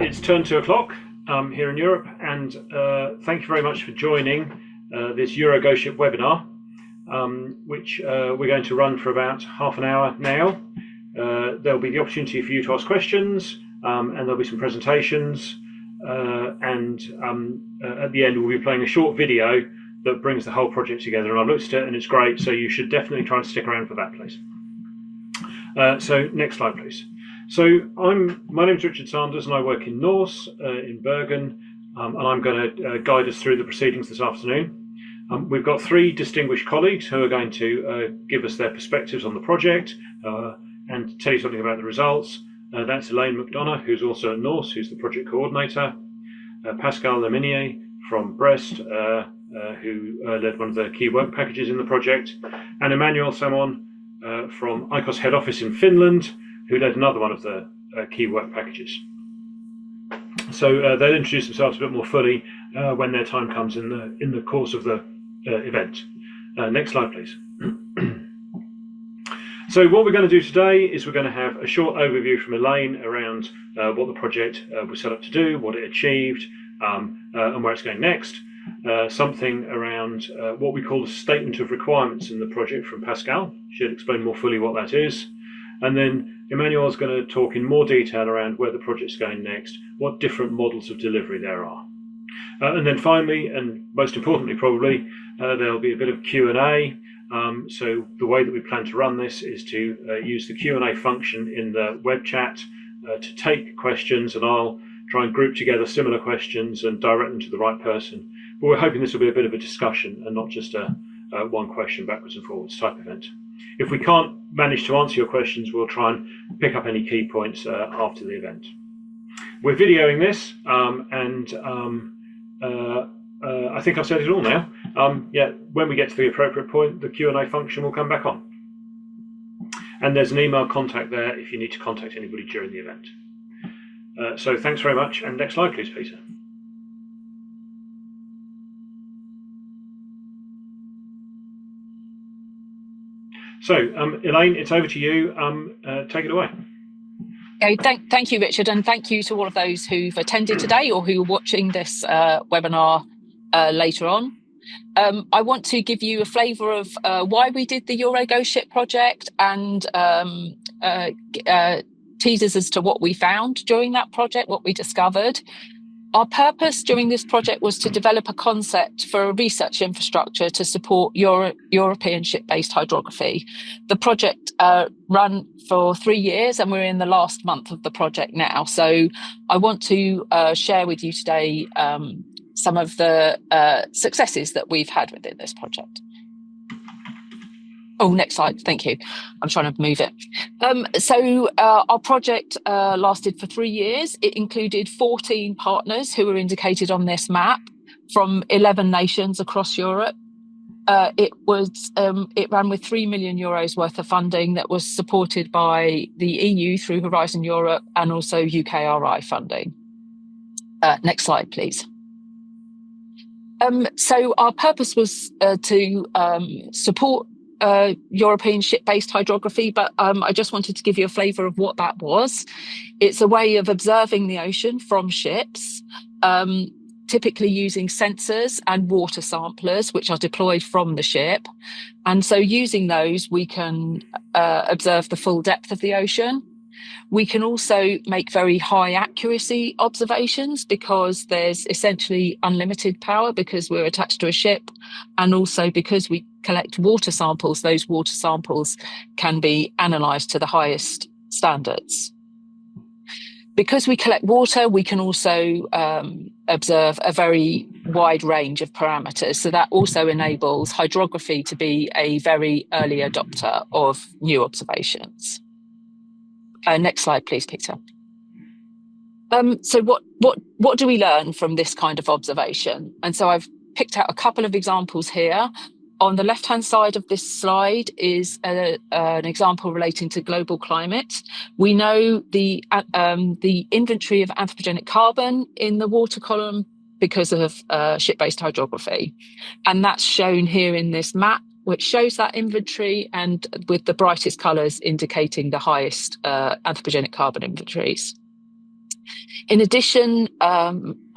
It's turned 2 o'clock here in Europe, and thank you very much for joining this EuroGO-SHIP webinar, which we're going to run for about half an hour now. There'll be the opportunity for you to ask questions, and there'll be some presentations, and at the end we'll be playing a short video that brings the whole project together. And I've looked at it and it's great, so you should definitely try and stick around for that, please. So next slide, please. So my name is Richard Sanders and I work in Norse in Bergen, and I'm going to guide us through the proceedings this afternoon. We've got three distinguished colleagues who are going to give us their perspectives on the project and tell you something about the results. That's Elaine McDonough, who's also at Norse, who's the project coordinator, Pascal Leminier from Brest, who led one of the key work packages in the project, and Emmanuel Samon from ICOS head office in Finland, who led another one of the key work packages. So they'll introduce themselves a bit more fully when their time comes in the course of the event. Next slide, please. So what we're going to do today is we're going to have a short overview from Elaine around what the project was set up to do, what it achieved, and where it's going next. Something around what we call the statement of requirements in the project from Pascal. She'll explain more fully what that is. And then Emmanuel's going to talk in more detail around where the project's going next, what different models of delivery there are. And then finally, and most importantly probably, there'll be a bit of Q&A. So the way that we plan to run this is to use the Q&A function in the web chat to take questions, and I'll try and group together similar questions and direct them to the right person. But we're hoping this will be a bit of a discussion and not just a one question backwards and forwards type event. If we can't manage to answer your questions, we'll try and pick up any key points after the event. We're videoing this, and I think I've said it all now. Yeah, when we get to the appropriate point, the Q&A function will come back on. And there's an email contact there if you need to contact anybody during the event. So thanks very much, and next slide please, Peter. So Elaine, it's over to you. Take it away. Okay, thank you, Richard, and thank you to all of those who've attended today or who are watching this webinar later on. I want to give you a flavour of why we did the EuroGO-SHIP project and teasers as to what we found during that project, what we discovered. Our purpose during this project was to develop a concept for a research infrastructure to support European ship-based hydrography. The project ran for 3 years and we're in the last month of the project now. So I want to share with you today some of the successes that we've had within this project. Oh, next slide. Thank you. I'm trying to move it. So our project lasted for 3 years. It included 14 partners who were indicated on this map from 11 nations across Europe. It ran with €3 million worth of funding that was supported by the EU through Horizon Europe and also UKRI funding. Next slide, please. So our purpose was to support European ship-based hydrography, but I just wanted to give you a flavour of what that was. It's a way of observing the ocean from ships, typically using sensors and water samplers, which are deployed from the ship. And so using those, we can observe the full depth of the ocean. We can also make very high accuracy observations because there's essentially unlimited power because we're attached to a ship, and also because we collect water samples, those water samples can be analysed to the highest standards. Because we collect water, we can also observe a very wide range of parameters. So that also enables hydrography to be a very early adopter of new observations. Next slide, please, Peter. So what do we learn from this kind of observation? And so I've picked out a couple of examples here. On the left-hand side of this slide is an example relating to global climate. We know the inventory of anthropogenic carbon in the water column because of ship-based hydrography. And that's shown here in this map, which shows that inventory, and with the brightest colours indicating the highest anthropogenic carbon inventories. In addition,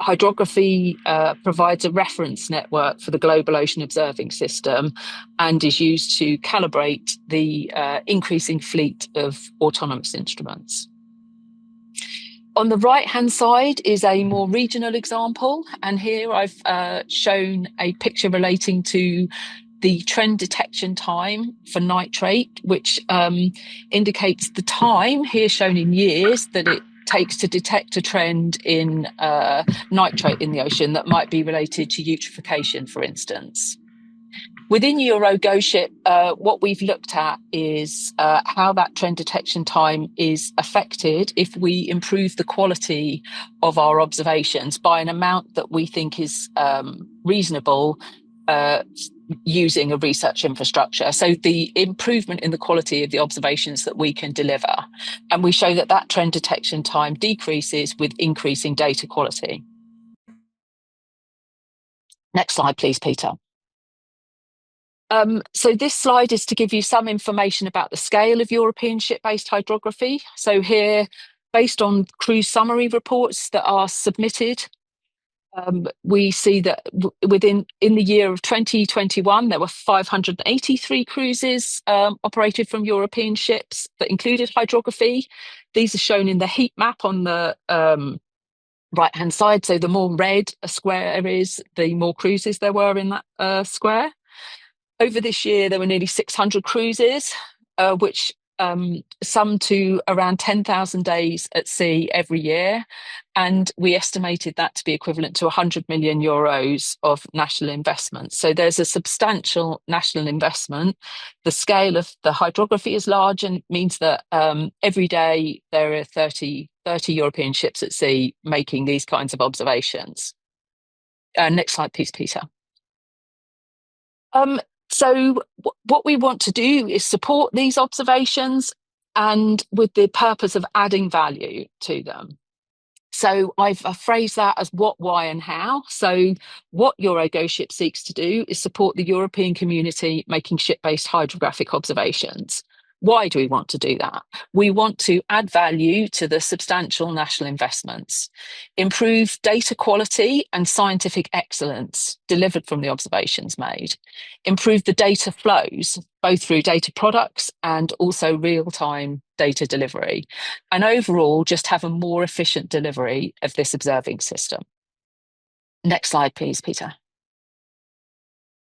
hydrography provides a reference network for the global ocean observing system and is used to calibrate the increasing fleet of autonomous instruments. On the right-hand side is a more regional example, and here I've shown a picture relating to the trend detection time for nitrate, which indicates the time, here shown in years, that it takes to detect a trend in nitrate in the ocean that might be related to eutrophication, for instance. Within EuroGO-SHIP, what we've looked at is how that trend detection time is affected if we improve the quality of our observations by an amount that we think is reasonable using a research infrastructure. So the improvement in the quality of the observations that we can deliver. And we show that that trend detection time decreases with increasing data quality. Next slide, please, Peter. So this slide is to give you some information about the scale of European ship-based hydrography. So here, based on cruise summary reports that are submitted, we see that in the year of 2021, there were 583 cruises operated from European ships that included hydrography. These are shown in the heat map on the right-hand side. So the more red a square is, the more cruises there were in that square. Over this year, there were nearly 600 cruises, which sum to around 10,000 days at sea every year. And we estimated that to be equivalent to 100 million euros of national investment. So there's a substantial national investment. The scale of the hydrography is large and means that every day there are 30 European ships at sea making these kinds of observations. Next slide, please, Peter. So what we want to do is support these observations and with the purpose of adding value to them. So I've phrased that as what, why, and how. So what EuroGO-SHIP seeks to do is support the European community making ship-based hydrographic observations. Why do we want to do that? We want to add value to the substantial national investments, improve data quality and scientific excellence delivered from the observations made, improve the data flows, both through data products and also real-time data delivery, and overall just have a more efficient delivery of this observing system. Next slide, please, Peter.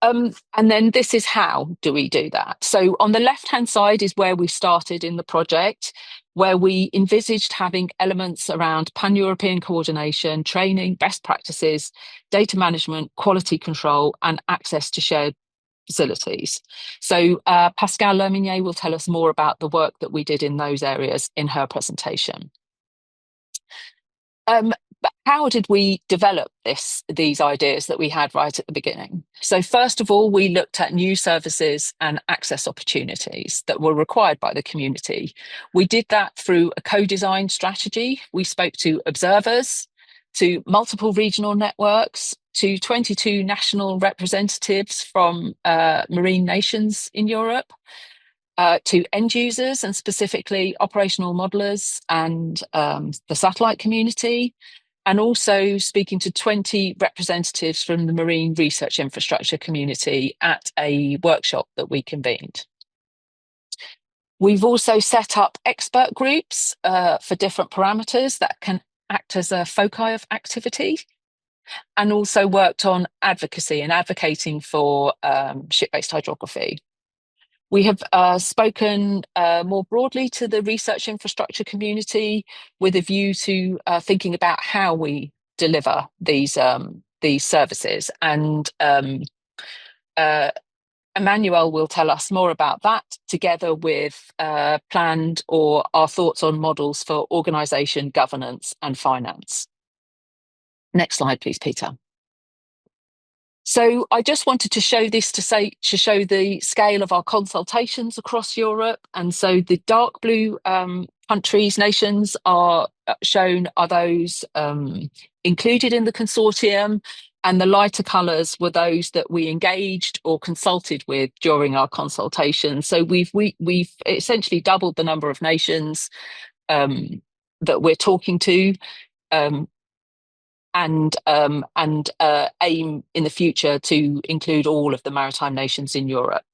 And then this is how do we do that. So on the left-hand side is where we started in the project, where we envisaged having elements around pan-European coordination, training, best practices, data management, quality control, and access to shared facilities. So Pascale Lerminier will tell us more about the work that we did in those areas in her presentation. But how did we develop these ideas that we had right at the beginning? So first of all, we looked at new services and access opportunities that were required by the community. We did that through a co-design strategy. We spoke to observers, to multiple regional networks, to 22 national representatives from marine nations in Europe, to end users and specifically operational modelers and the satellite community, and also speaking to 20 representatives from the marine research infrastructure community at a workshop that we convened. We've also set up expert groups for different parameters that can act as a foci of activity, and also worked on advocacy and advocating for ship-based hydrography. We have spoken more broadly to the research infrastructure community with a view to thinking about how we deliver these services. And Emmanuel will tell us more about that, together with planned or our thoughts on models for organisation, governance and finance. Next slide, please, Peter. So I just wanted to show this to show the scale of our consultations across Europe. And so the dark blue countries, nations are shown are those included in the consortium, and the lighter colours were those that we engaged or consulted with during our consultation. So we've essentially doubled the number of nations that we're talking to, and aim in the future to include all of the maritime nations in Europe.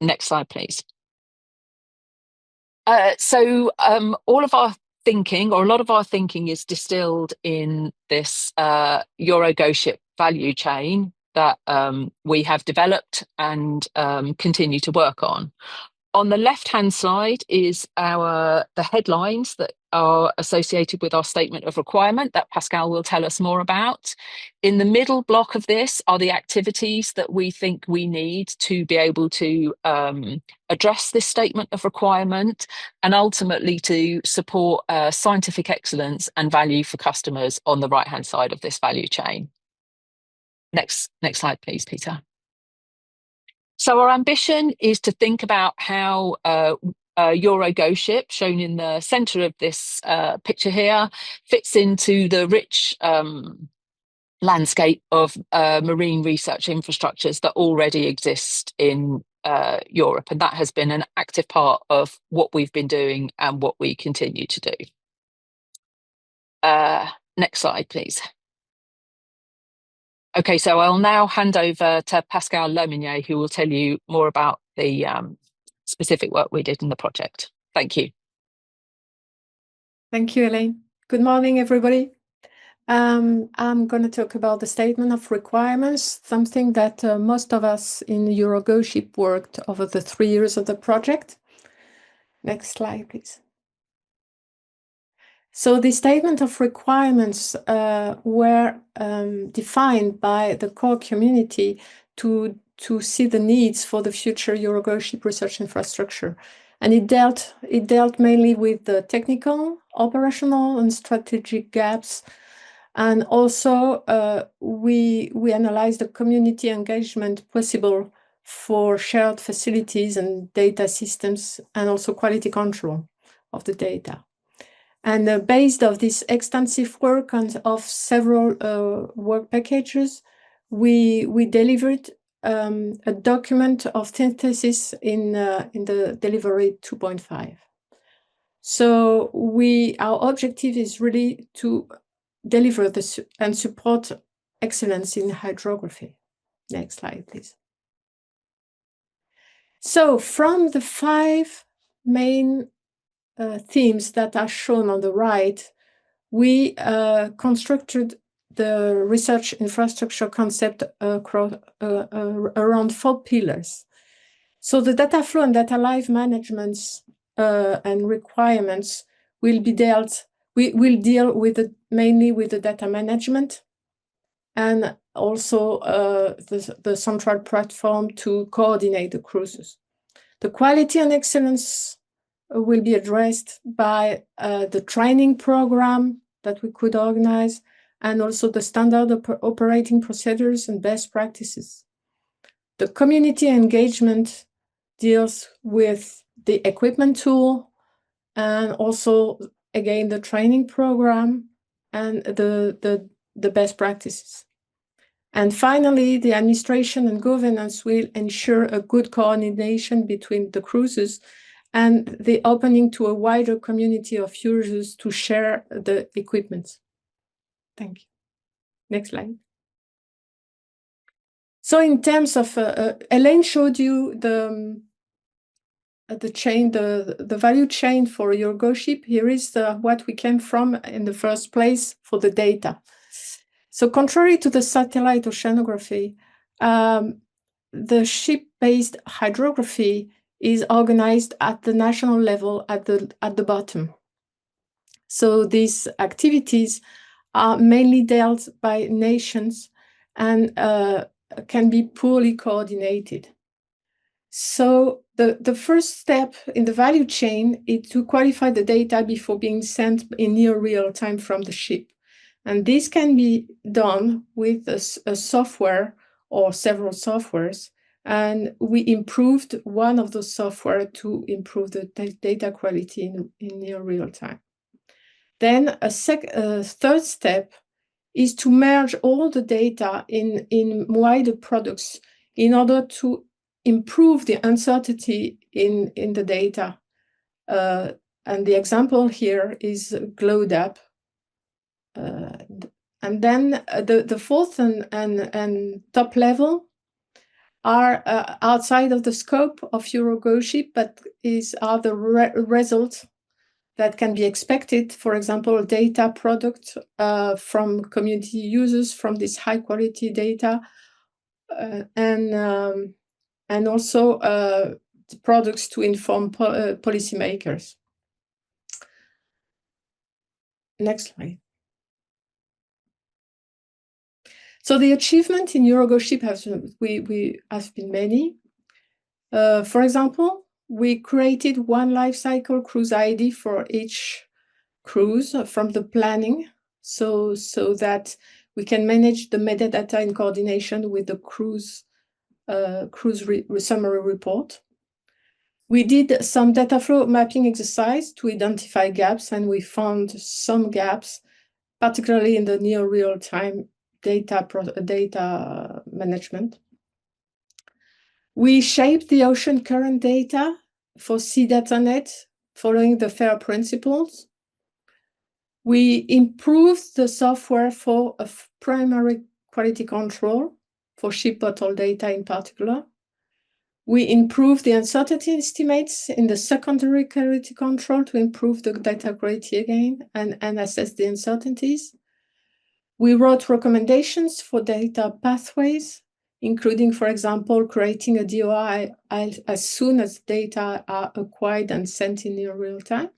Next slide, please. So all of our thinking, or a lot of our thinking, is distilled in this EuroGO-SHIP value chain that we have developed and continue to work on. On the left-hand side is the headlines that are associated with our statement of requirement that Pascal will tell us more about. In the middle block of this are the activities that we think we need to be able to address this statement of requirement, and ultimately to support scientific excellence and value for customers on the right-hand side of this value chain. Next slide, please, Peter. So our ambition is to think about how EuroGO-SHIP, shown in the centre of this picture here, fits into the rich landscape of marine research infrastructures that already exist in Europe. And that has been an active part of what we've been doing and what we continue to do. Next slide, please. Okay, so I'll now hand over to Pascal Lominier, who will tell you more about the specific work we did in the project. Thank you. Thank you, Elaine. Good morning, everybody. I'm going to talk about the statement of requirements, something that most of us in EuroGO-SHIP worked over the 3 years of the project. Next slide, please. So the statement of requirements were defined by the core community to see the needs for the future EuroGO-SHIP research infrastructure. And it dealt mainly with the technical, operational, and strategic gaps. And also we analyzed the community engagement possible for shared facilities and data systems, and also quality control of the data. And based on this extensive work and of several work packages, we delivered a document of synthesis in the delivery 2.5. So our objective is really to deliver this and support excellence in hydrography. Next slide, please. So from the 5 main themes that are shown on the right, we constructed the research infrastructure concept around 4 pillars. So the data flow and data life managements and requirements will be we'll deal with mainly with the data management, and also the central platform to coordinate the cruises. The quality and excellence will be addressed by the training program that we could organize, and also the standard operating procedures and best practices. The community engagement deals with the equipment tool, and also, again, the training program and the best practices. And finally, the administration and governance will ensure a good coordination between the cruises and the opening to a wider community of users to share the equipment. Thank you. Next slide. So in terms of, Elaine showed you the value chain for EuroGO-SHIP. Here is what we came from in the first place for the data. So contrary to the satellite oceanography, the ship-based hydrography is organized at the national level at the bottom. So these activities are mainly dealt by nations and can be poorly coordinated. So the first step in the value chain is to qualify the data before being sent in near real time from the ship. And this can be done with a software or several softwares. And we improved one of those software to improve the data quality in near real time. Then a third step is to merge all the data in wider products in order to improve the uncertainty in the data And the example here is GLODAP. And then the fourth and top level are outside of the scope of EuroGO-SHIP, but are the results that can be expected. For example, data product from community users from this high quality data, and also products to inform policymakers. Next slide. So the achievement in EuroGO-SHIP have been many. For example, we created one life cycle cruise ID for each cruise from the planning, so that we can manage the metadata in coordination with the cruise summary report. We did some data flow mapping exercise to identify gaps, and we found some gaps, particularly in the near real-time data management. We shaped the ocean current data for SeaDataNet following the FAIR principles. We improved the software for a primary quality control for ship bottle data in particular. We improved the uncertainty estimates in the secondary quality control to improve the data quality again and assess the uncertainties. We wrote recommendations for data pathways, including, for example, creating a DOI as soon as data are acquired and sent in near real time.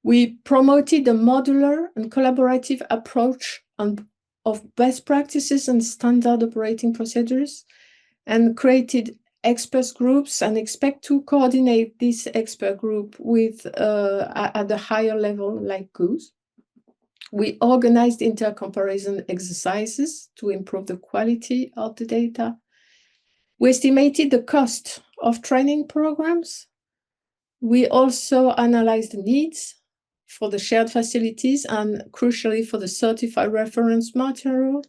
We promoted a modular and collaborative approach of best practices and standard operating procedures, and created experts groups and expect to coordinate this expert group with at a higher level like GOOS. We organized inter-comparison exercises to improve the quality of the data. We estimated the cost of training programs. We also analyzed the needs for the shared facilities and crucially for the certified reference material.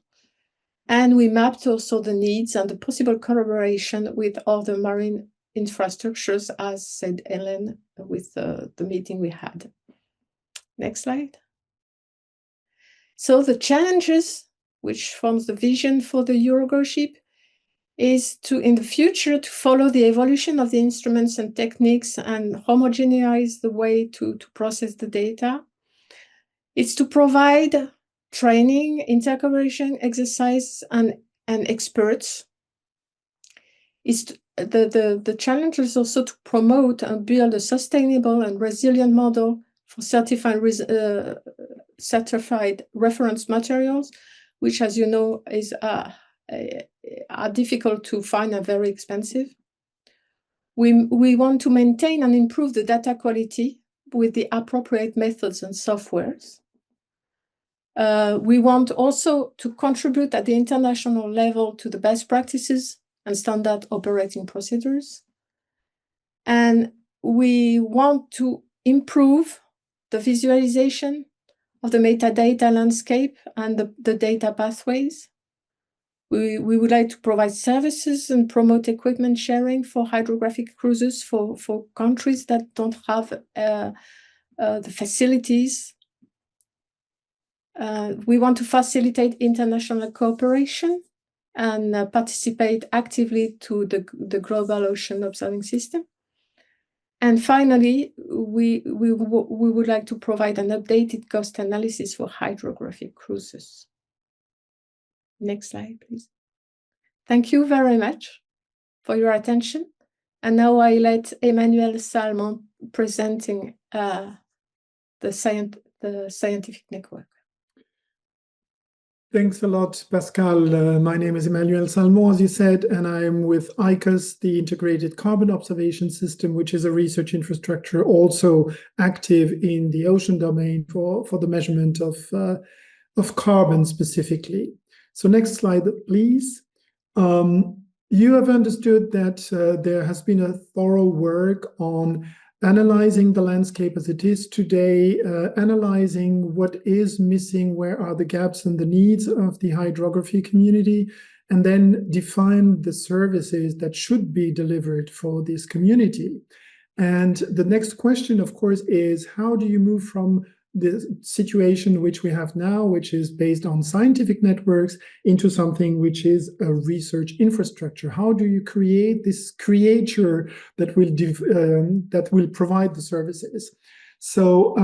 And we mapped also the needs and the possible collaboration with other marine infrastructures, as said Ellen with the meeting we had. Next slide. So the challenges, which forms the vision for the EuroGO-SHIP, is to, in the future, to follow the evolution of the instruments and techniques and homogenize the way to process the data. It's to provide training, intercollaboration exercise, and experts. The challenge is also to promote and build a sustainable and resilient model for certified reference materials, which, as you know, are difficult to find and very expensive. We want to maintain and improve the data quality with the appropriate methods and softwares. We want also to contribute at the international level to the best practices and standard operating procedures. And we want to improve the visualization of the metadata landscape and the data pathways. We would like to provide services and promote equipment sharing for hydrographic cruises for countries that don't have the facilities. We want to facilitate international cooperation and participate actively to the global ocean observing system. And finally, we would like to provide an updated cost analysis for hydrographic cruises. Next slide, please. Thank you very much for your attention. And now I let Emmanuel Salmon presenting the scientific network. Thanks a lot, Pascal. My name is Emmanuel Salmon, as you said, and I'm with ICOS, the Integrated Carbon Observation System, which is a research infrastructure also active in the ocean domain for the measurement of carbon specifically. So next slide, please. You have understood that there has been a thorough work on analyzing the landscape as it is today, analyzing what is missing, where are the gaps and the needs of the hydrography community, and then define the services that should be delivered for this community. And the next question, of course, is how do you move from the situation which we have now, which is based on scientific networks, into something which is a research infrastructure? How do you create this creature that will provide the services? So,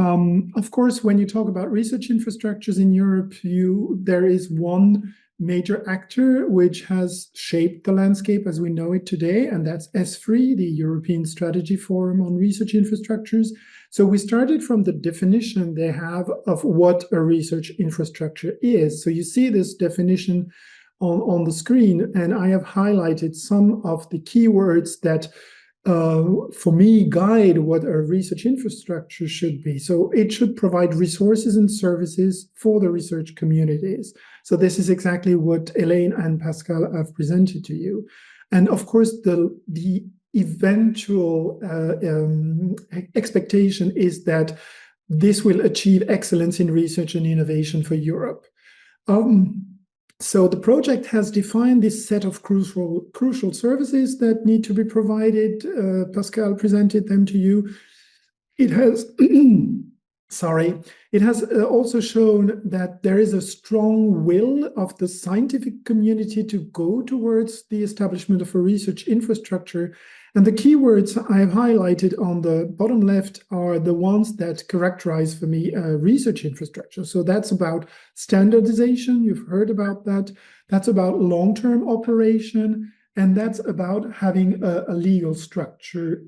of course, when you talk about research infrastructures in Europe, there is one major actor which has shaped the landscape as we know it today, and that's ESFRI, the European Strategy Forum on Research Infrastructures. So we started from the definition they have of what a research infrastructure is. So you see this definition on the screen, and I have highlighted some of the keywords that for me, guide what a research infrastructure should be. So it should provide resources and services for the research communities. So this is exactly what Elaine and Pascal have presented to you. And of course, the eventual expectation is that this will achieve excellence in research and innovation for Europe. So the project has defined this set of crucial services that need to be provided. Pascal presented them to you. It has, it has also shown that there is a strong will of the scientific community to go towards the establishment of a research infrastructure. And the keywords I have highlighted on the bottom left are the ones that characterize for me research infrastructure. So that's about standardization, you've heard about that. That's about long-term operation, and that's about having a legal structure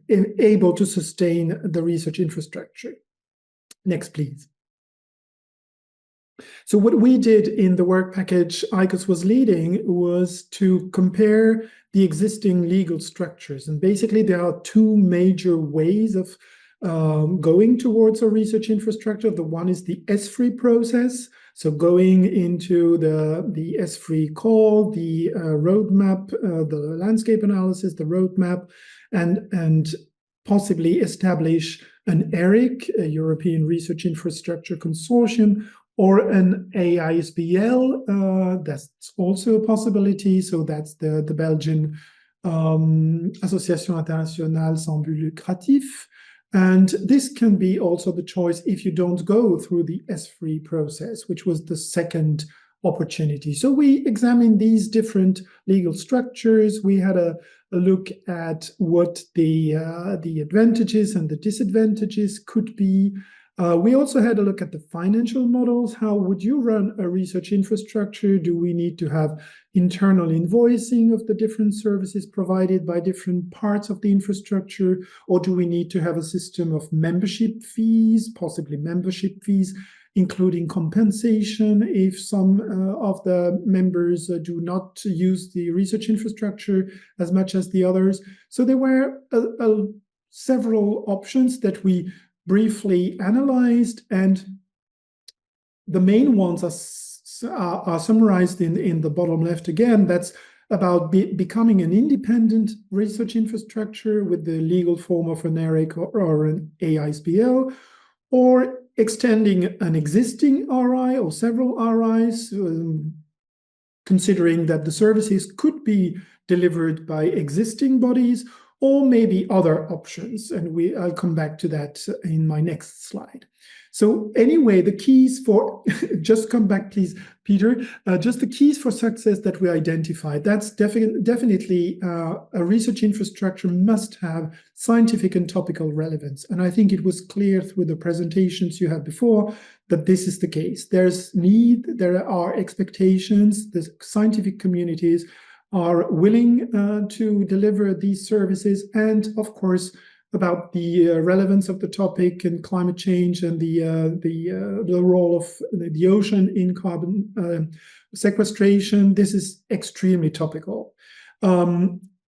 able to sustain the research infrastructure. Next, please. So what we did in the work package ICOS was leading was to compare the existing legal structures. And basically, there are two major ways of going towards a research infrastructure. The one is the ESFRI process. So going into the ESFRI call, the roadmap, the landscape analysis, the roadmap, and possibly establish an ERIC, a European Research Infrastructure Consortium, or an AISBL, that's also a possibility. So that's the Belgian Association Internationale Sans But Lucratif. And this can be also the choice if you don't go through the ESFRI process, which was the second opportunity. So we examined these different legal structures. We had a look at what the advantages and the disadvantages could be. We also had a look at the financial models. How would you run a research infrastructure? Do we need to have internal invoicing of the different services provided by different parts of the infrastructure? Or do we need to have a system of membership fees, possibly membership fees, including compensation if some of the members do not use the research infrastructure as much as the others? So there were several options that we briefly analyzed, and the main ones are summarized in the bottom left again. That's about becoming an independent research infrastructure with the legal form of an ERIC or an AISBL, or extending an existing RI or several RIs, considering that the services could be delivered by existing bodies, or maybe other options. And I'll come back to that in my next slide. So anyway, the keys for, just come back please, Peter, just the keys for success that we identified. That's definitely a research infrastructure must have scientific and topical relevance. And I think it was clear through the presentations you had before that this is the case. There's need, there are expectations, the scientific communities are willing to deliver these services, and of course about the relevance of the topic and climate change and the role of the ocean in carbon sequestration. This is extremely topical.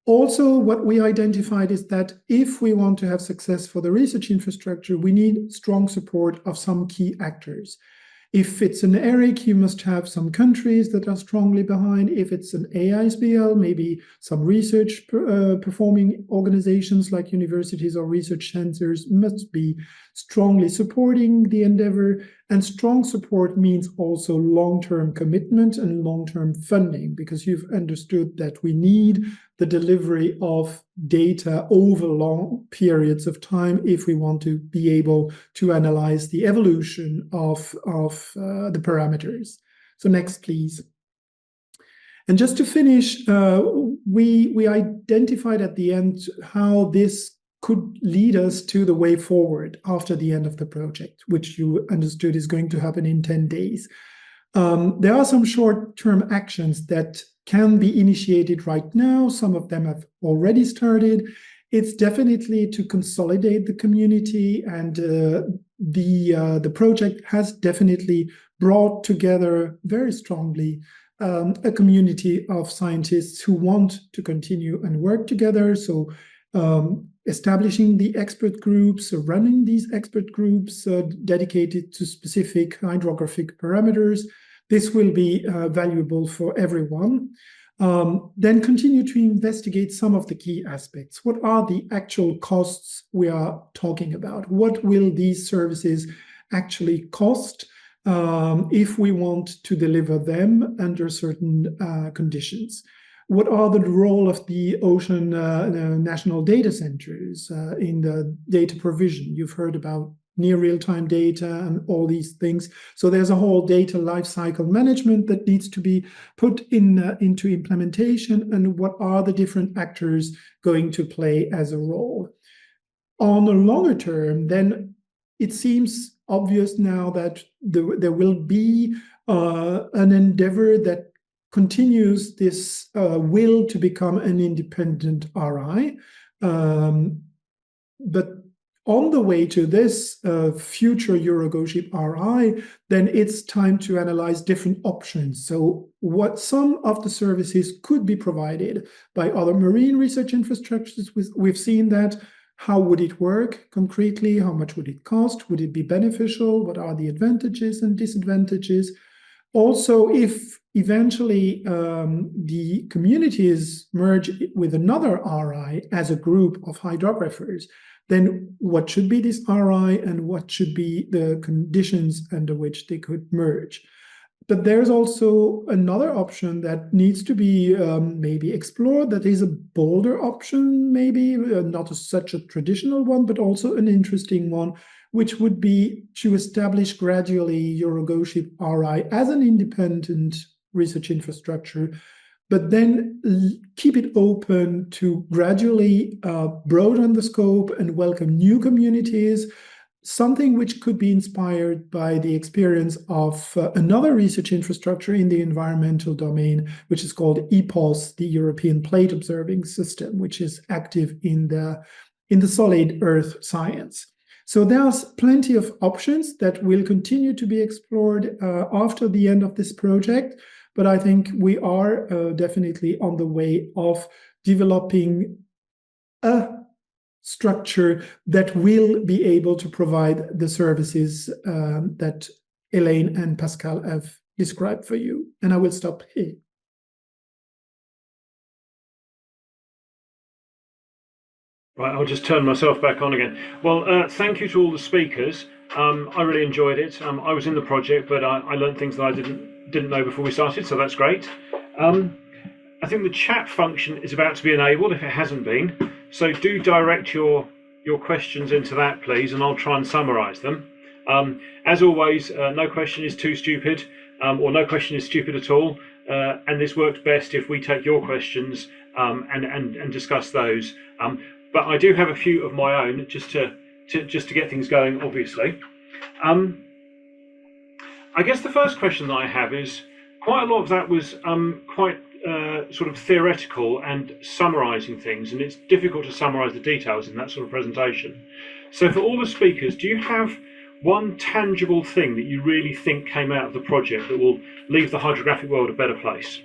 Also, what we identified is that if we want to have success for the research infrastructure, we need strong support of some key actors. If it's an ERIC, you must have some countries that are strongly behind. If it's an AISBL, maybe some research performing organizations like universities or research centers must be strongly supporting the endeavor. And strong support means also long-term commitment and long-term funding, because you've understood that we need the delivery of data over long periods of time if we want to be able to analyze the evolution of the parameters. So next, please. And just to finish, we identified at the end how this could lead us to the way forward after the end of the project, which you understood is going to happen in 10 days. There are some short-term actions that can be initiated right now. Some of them have already started. It's definitely to consolidate the community, and the project has definitely brought together very strongly a community of scientists who want to continue and work together. So establishing the expert groups, running these expert groups dedicated to specific hydrographic parameters. This will be valuable for everyone. Then continue to investigate some of the key aspects. What are the actual costs we are talking about? What will these services actually cost if we want to deliver them under certain conditions? What are the role of the ocean national data centers in the data provision? You've heard about near real-time data and all these things. So there's a whole data lifecycle management that needs to be put into implementation, and what are the different actors going to play as a role. On a longer term, then it seems obvious now that there will be an endeavor that continues this will to become an independent RI. But on the way to this future EuroGO-SHIP RI, then it's time to analyze different options. So what some of the services could be provided by other marine research infrastructures. We've seen that. How would it work concretely? How much would it cost? Would it be beneficial? What are the advantages and disadvantages? Also, if eventually the communities merge with another RI as a group of hydrographers, then what should be this RI and what should be the conditions under which they could merge? But there's also another option that needs to be maybe explored, that is a bolder option, maybe not such a traditional one, but also an interesting one, which would be to establish gradually EuroGO-SHIP RI as an independent research infrastructure, but then keep it open to gradually broaden the scope and welcome new communities, something which could be inspired by the experience of another research infrastructure in the environmental domain, which is called EPOS, the European Plate Observing System, which is active in the solid earth science. So there's plenty of options that will continue to be explored after the end of this project, but I think we are definitely on the way of developing a structure that will be able to provide the services that Elaine and Pascal have described for you. And I will stop here. Right, I'll just turn myself back on again. Well, thank you to all the speakers. I really enjoyed it. I was in the project, but I learned things that I didn't know before we started, so that's great. I think the chat function is about to be enabled if it hasn't been. So do direct your questions into that, please, and I'll try and summarise them. As always, no question is too stupid, or no question is stupid at all. And this works best if we take your questions and discuss those. But I do have a few of my own just to get things going, obviously. I guess the first question that I have is, quite a lot of that was quite sort of theoretical and summarising things, and it's difficult to summarise the details in that sort of presentation. So for all the speakers, do you have one tangible thing that you really think came out of the project that will leave the hydrographic world a better place?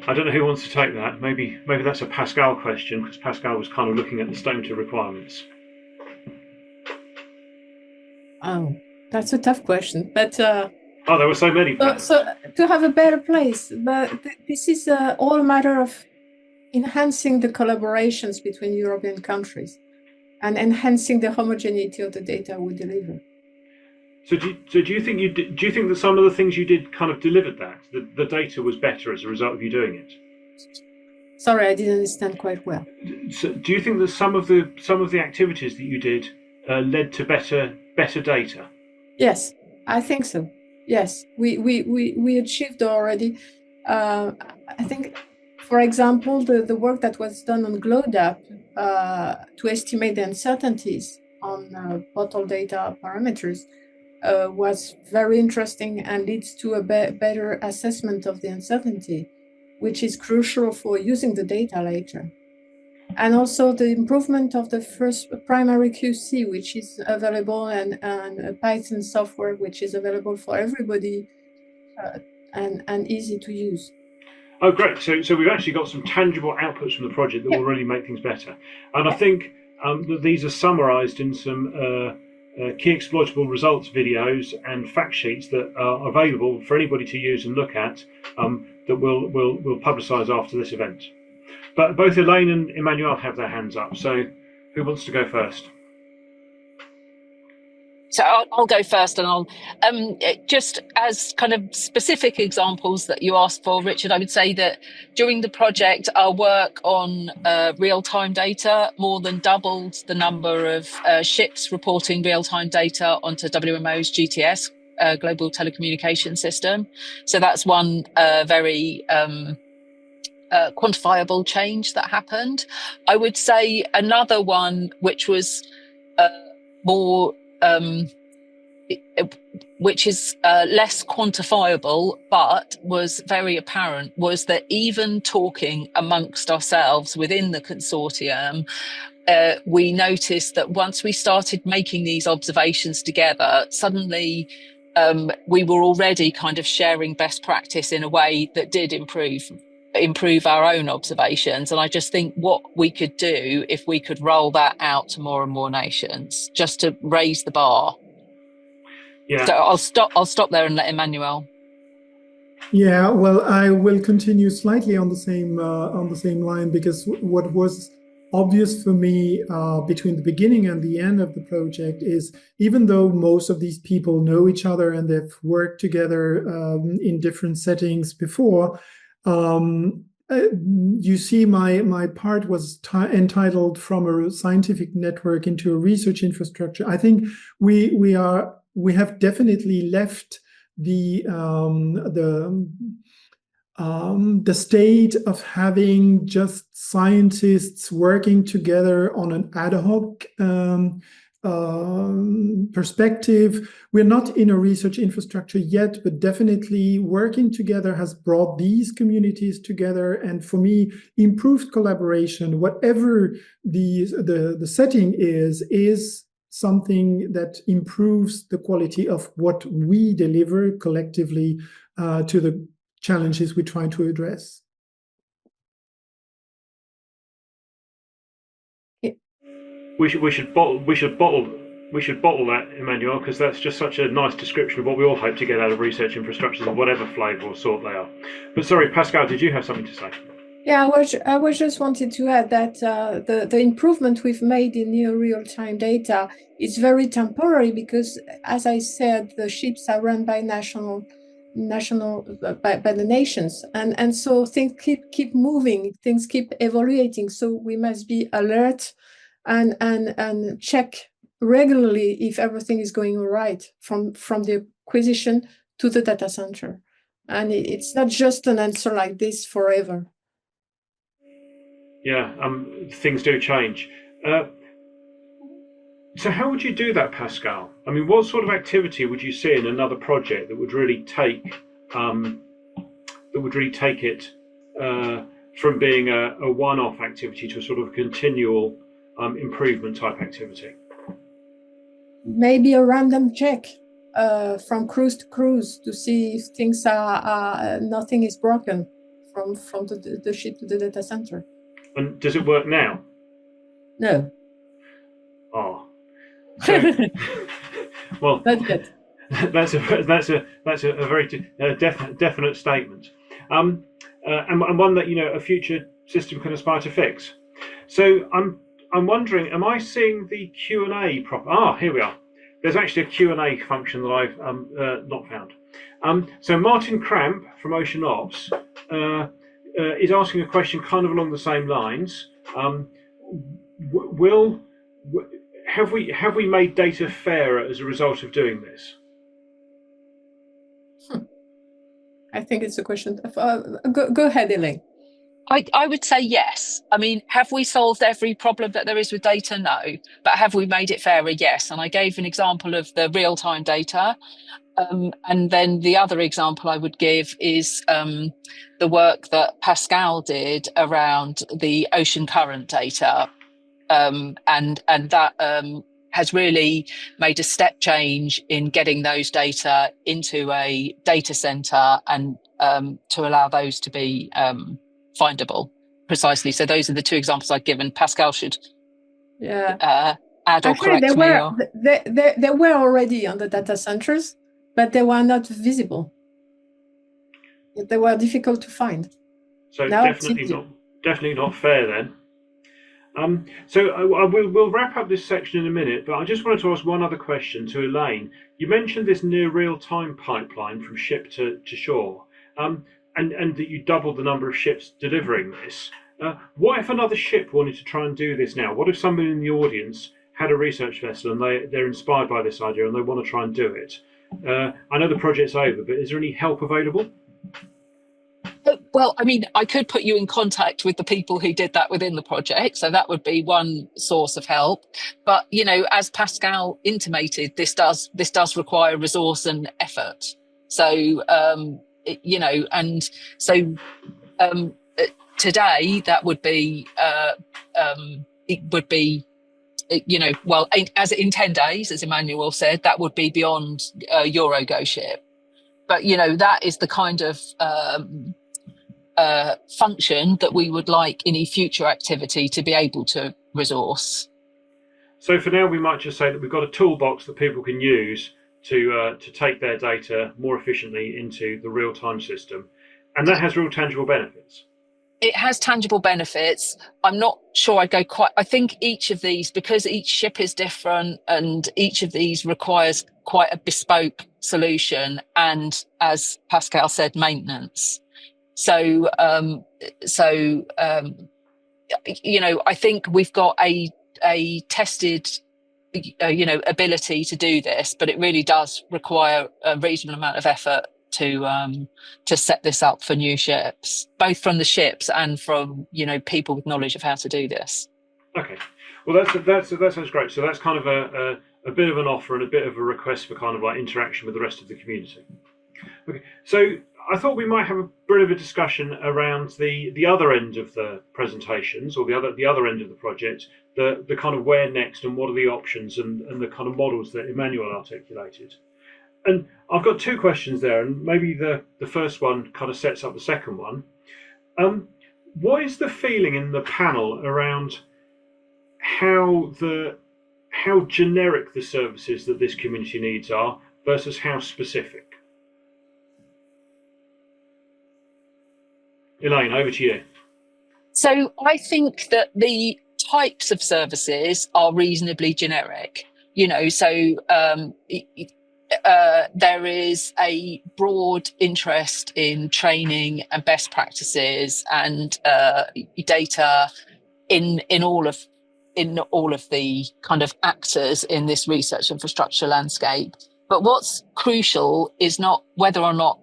I don't know who wants to take that. Maybe that's a Pascal question, because Pascal was kind of looking at the statement of requirements. Oh, that's a tough question, but oh, there were so many. So to have a better place, but this is all a matter of enhancing the collaborations between European countries and enhancing the homogeneity of the data we deliver. So do you think do you think that some of the things you did kind of delivered that the data was better as a result of you doing it? Sorry, I didn't understand quite well. So do you think that some of the activities that you did led to better data? Yes, I think so. Yes, we achieved already. I think, for example, the work that was done on GLODAP to estimate the uncertainties on bottle data parameters was very interesting and leads to a better assessment of the uncertainty, which is crucial for using the data later. And also the improvement of the first primary QC, which is available, and a Python software, which is available for everybody and easy to use. Oh, great. So we've actually got some tangible outputs from the project that will really make things better. And I think that these are summarized in some key exploitable results videos and fact sheets that are available for anybody to use and look at, that we'll publicize after this event. But both Elaine and Emmanuel have their hands up. So who wants to go first? So I'll go first, and I'll just as kind of specific examples that you asked for, Richard, I would say that during the project, our work on real-time data more than doubled the number of ships reporting real-time data onto WMO's GTS, Global Telecommunication System. So that's one very quantifiable change that happened. I would say another one, which was more which is less quantifiable but was very apparent, was that even talking amongst ourselves within the consortium, we noticed that once we started making these observations together, suddenly we were already kind of sharing best practice in a way that did improve our own observations. And I just think what we could do if we could roll that out to more and more nations, just to raise the bar. Yeah. So I'll stop there and let Emmanuel. Yeah, well, I will continue slightly on the same line, because what was obvious for me between the beginning and the end of the project is, even though most of these people know each other and they've worked together in different settings before, you see, my part was entitled From a Scientific Network into a Research Infrastructure. I think we have definitely left the state of having just scientists working together on an ad hoc perspective. We're not in a research infrastructure yet, but definitely working together has brought these communities together. And for me, improved collaboration, whatever the setting is something that improves the quality of what we deliver collectively to the challenges we try to address. We should bottle that, Emmanuel, because that's just such a nice description of what we all hope to get out of research infrastructures of whatever flavour or sort they are. But sorry, Pascal, did you have something to say? Yeah, I was just wanted to add that the improvement we've made in near real-time data is very temporary, because, as I said, the ships are run by by the nations, and so things keep moving, things keep evaluating. So we must be alert and check regularly if everything is going all right from the acquisition to the data center, and it's not just an answer like this forever. Yeah, things do change. So how would you do that, Pascal? I mean, what sort of activity would you see in another project that would really take it from being a one-off activity to a sort of continual improvement type activity? Maybe a random check from cruise to cruise to see if things are nothing is broken from the ship to the data center. And does it work now? No. Oh, so, well, Not yet. That's a very definite statement, and one that a future system can aspire to fix. So I'm wondering, am I seeing the Q&A proper? Here we are. there's actually a Q&A function that I've not found. So Martin Cramp from Ocean Ops is asking a question kind of along the same lines. Have we made data fairer as a result of doing this? I think it's a question. Go ahead, Elaine. I would say yes. I mean, have we solved every problem that there is with data? No. But have we made it fairer? Yes. And I gave an example of the real-time data. And then the other example I would give is the work that Pascal did around the ocean current data. And that has really made a step change in getting those data into a data center and to allow those to be findable precisely. So those are the two examples I've given. Pascal should add or correct me. They were already on the data centers, but they were not visible. They were difficult to find. So now definitely not fair then. So we'll wrap up this section in a minute, but I just wanted to ask one other question to Elaine. You mentioned this near real-time pipeline from ship to shore, and that you doubled the number of ships delivering this. What if another ship wanted to try and do this now? What if somebody in the audience had a research vessel and they're inspired by this idea and they want to try and do it? I know the project's over, but is there any help available? Well, I mean, I could put you in contact with the people who did that within the project. So that would be one source of help. But, you know, as Pascal intimated, this does require resource and effort. So, you know, and so today that would be, it would be, you know, well, as in 10 days, as Emmanuel said, that would be beyond EuroGO-SHIP. But, you know, that is the kind of function that we would like any future activity to be able to resource. So for now, we might just say that we've got a toolbox that people can use to take their data more efficiently into the real-time system, and that has real tangible benefits. It has tangible benefits. I'm not sure I'd go quite. I think each of these, because each ship is different and each of these requires quite a bespoke solution, and as Pascal said, maintenance. So, you know, I think we've got a tested, you know, ability to do this, but it really does require a reasonable amount of effort to set this up for new ships, both from the ships and from, you know, people with knowledge of how to do this. Okay, well that sounds great. So that's kind of a bit of an offer and a bit of a request for kind of like interaction with the rest of the community. Okay, so I thought we might have a bit of a discussion around the other end of the presentations, or the other end of the project, the kind of where next and what are the options and the kind of models that Emmanuel articulated. And I've got two questions there, and maybe the first one kind of sets up the second one. What is the feeling in the panel around how generic the services that this community needs are versus how specific? Elaine, over to you. So I think that the types of services are reasonably generic, you know, so there is a broad interest in training and best practices and data in all of the kind of actors in this research infrastructure landscape. But what's crucial is not whether or not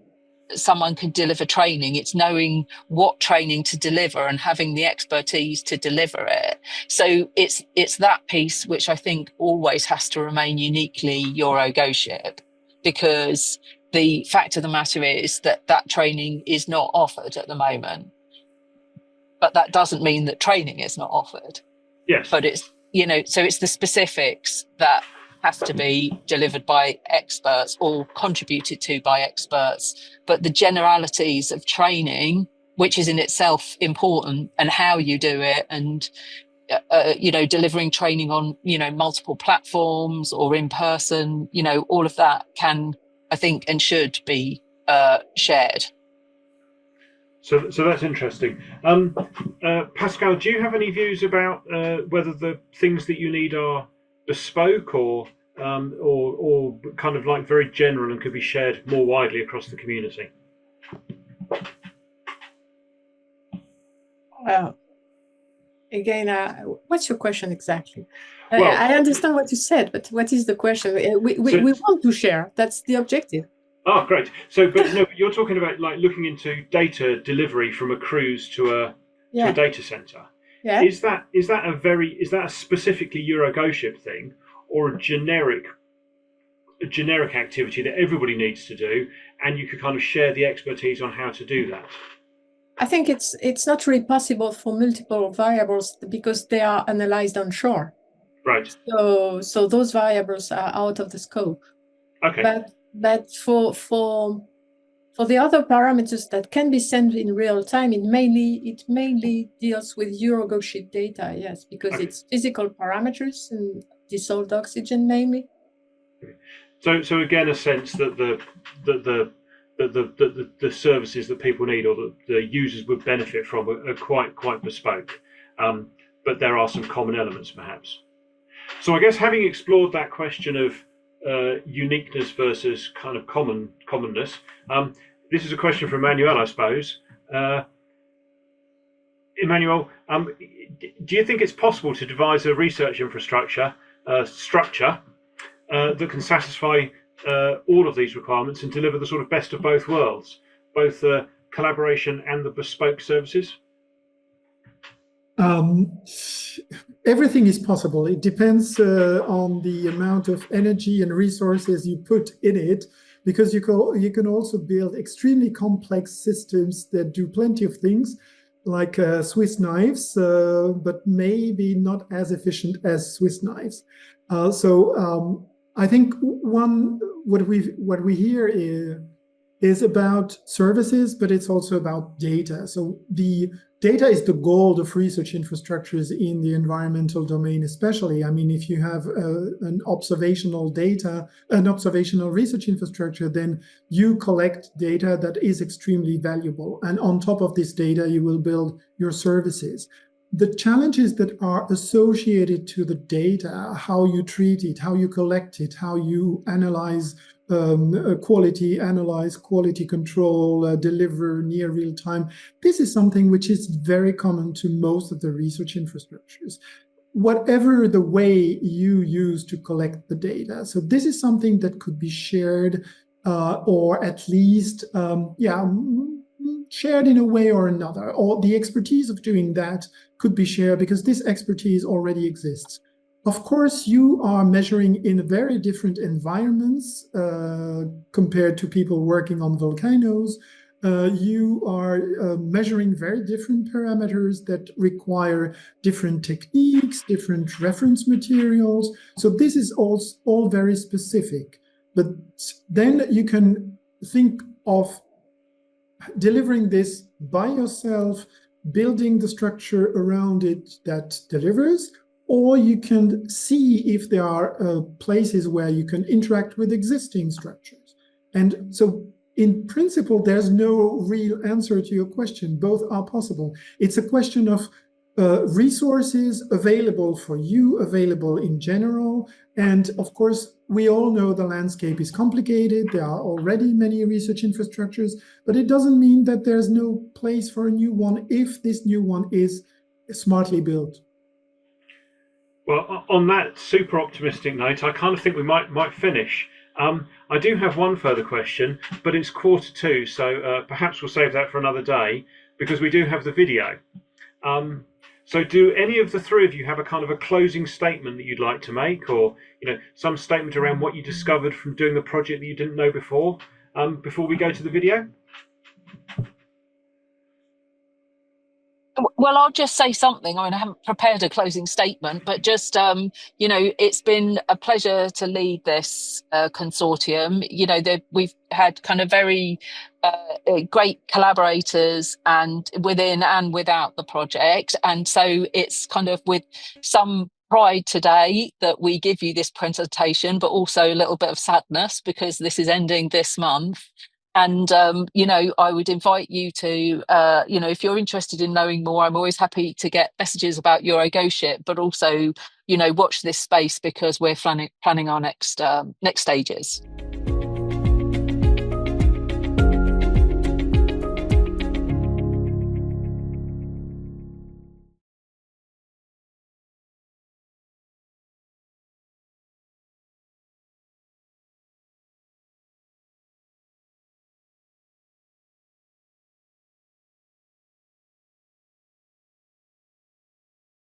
someone can deliver training, it's knowing what training to deliver and having the expertise to deliver it. So it's that piece which I think always has to remain uniquely EuroGO-SHIP, because the fact of the matter is that training is not offered at the moment. But that doesn't mean that training is not offered. Yes. But it's, you know, so it's the specifics that has to be delivered by experts or contributed to by experts. But the generalities of training, which is in itself important, and how you do it, and you know, delivering training on, you know, multiple platforms or in person, you know, all of that can, I think, and should be shared. So that's interesting. Pascal, do you have any views about whether the things that you need are bespoke or or kind of like very general and could be shared more widely across the community? Again, what's your question exactly? Well, I understand what you said, but what is the question? We want to share. That's the objective. Oh, great. So, but no, you're talking about like looking into data delivery from a cruise to a data center. Yeah. Is that a specifically EuroGO-SHIP thing, or a generic activity that everybody needs to do, and you could kind of share the expertise on how to do that? I think it's not really possible for multiple variables because they are analyzed on shore. Right. So those variables are out of the scope. Okay. But for the other parameters that can be sent in real time, it mainly deals with EuroGO-SHIP data, yes, because it's physical parameters and dissolved oxygen mainly. So again, a sense that the services that people need or that the users would benefit from are quite bespoke, but there are some common elements perhaps. So I guess having explored that question of uniqueness versus kind of commonness, this is a question for Emmanuel, I suppose. Emmanuel, do you think it's possible to devise a research infrastructure structure that can satisfy all of these requirements and deliver the sort of best of both worlds, both the collaboration and the bespoke services? Everything is possible. It depends on the amount of energy and resources you put in it, because you can also build extremely complex systems that do plenty of things, like Swiss knives, but maybe not as efficient as Swiss knives. I think what we hear is about services, but it's also about data. So the data is the gold of research infrastructures in the environmental domain, especially. I mean, if you have an observational research infrastructure, then you collect data that is extremely valuable. And on top of this data, you will build your services. The challenges that are associated to the data, how you treat it, how you collect it, how you analyze quality control, deliver near real time. This is something which is very common to most of the research infrastructures, whatever the way you use to collect the data. So this is something that could be shared or at least, shared in a way or another, or the expertise of doing that could be shared because this expertise already exists. Of course, you are measuring in very different environments compared to people working on volcanoes. You are measuring very different parameters that require different techniques, different reference materials. So this is all very specific. But then you can think of delivering this by yourself, building the structure around it that delivers, or you can see if there are places where you can interact with existing structures. And so in principle, there's no real answer to your question. Both are possible. It's a question of resources available for you, available in general. And of course, we all know the landscape is complicated. There are already many research infrastructures, but it doesn't mean that there's no place for a new one if this new one is smartly built. Well, on that super optimistic note, I kind of think we might finish. I do have one further question, but it's 1:45, so perhaps we'll save that for another day because we do have the video. So do any of the three of you have a kind of a closing statement that you'd like to make, or some statement around what you discovered from doing the project that you didn't know before we go to the video? Well, I'll just say something. I mean, I haven't prepared a closing statement, but just, it's been a pleasure to lead this consortium. We've had kind of very great collaborators and within and without the project. And so it's kind of with some pride today that we give you this presentation, but also a little bit of sadness because this is ending this month. And, you know, I would invite you to, you know, if you're interested in knowing more, I'm always happy to get messages about EuroGO-SHIP, but also, you know, watch this space because we're planning our next stages.